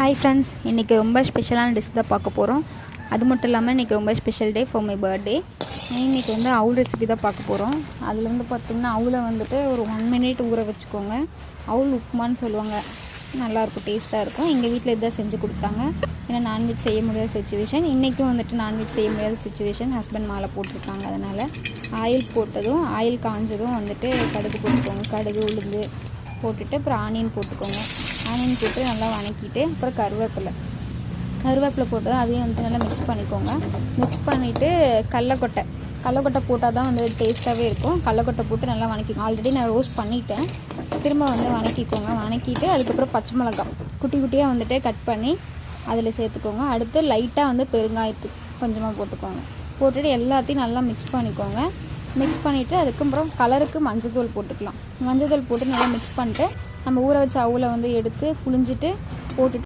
Hi friends, இன்றைக்கி ரொம்ப ஸ்பெஷலான டிஷ் தான் பார்க்க போகிறோம். அது மட்டும் இல்லாமல் இன்றைக்கி ரொம்ப special day for my birthday. இன்றைக்கி வந்து அவுல் ரெசிபி தான் பார்க்க போகிறோம். அதில் வந்து பார்த்திங்கன்னா அவுலை வந்துட்டு ஒரு 1 மினிட் ஊற வச்சுக்கோங்க. அவுல் உப்புமான்னு சொல்லுவாங்க, நல்லாயிருக்கும், டேஸ்ட்டாக இருக்கும். எங்கள் வீட்டில் இதுதான் செஞ்சு கொடுத்தாங்க. ஏன்னா நான்வெஜ் செய்ய முடியாத சிச்சுவேஷன், இன்றைக்கும் வந்துட்டு நான்வெஜ் செய்ய முடியாத சிச்சுவேஷன். ஹஸ்பண்ட் மாலை போட்டிருக்காங்க. அதனால் ஆயில் போட்டதும், ஆயில் காஞ்சதும் வந்துட்டு கடுகு போட்டுக்கோங்க. கடுகு உளுந்து போட்டுட்டு அப்புறம் ஆனியன் போட்டுக்கோங்க. ஆனியன் போட்டு நல்லா வதக்கிட்டு அப்புறம் கருவேப்பிலை போட்டு அதையும் வந்துட்டு நல்லா மிக்ஸ் பண்ணிக்கோங்க. மிக்ஸ் பண்ணிவிட்டு கடலக்கொட்டை போட்டால் தான் வந்து டேஸ்ட்டாகவே இருக்கும். கடலக்கொட்டை போட்டு நல்லா வதக்கிக்கோங்க. ஆல்ரெடி நான் ரோஸ்ட் பண்ணிவிட்டேன். திரும்ப வந்து வதக்கிக்கோங்க. வதக்கிட்டு அதுக்கப்புறம் பச்சை மிளகாய் குட்டி குட்டியாக வந்துட்டு கட் பண்ணி அதில் சேர்த்துக்கோங்க. அடுத்து லைட்டாக வந்து பெருங்காயத்து கொஞ்சமாக போட்டுக்கோங்க. போட்டுட்டு எல்லாத்தையும் நல்லா மிக்ஸ் பண்ணிக்கோங்க. மிக்ஸ் பண்ணிவிட்டு அதுக்கப்புறம் கலருக்கு மஞ்சள்தூள் போட்டுக்கலாம். மஞ்சள்தூள் போட்டு நல்லா மிக்ஸ் பண்ணிட்டு நம்ம ஊற வச்ச அவுலை வந்து எடுத்து புழிஞ்சிட்டு போட்டுட்டு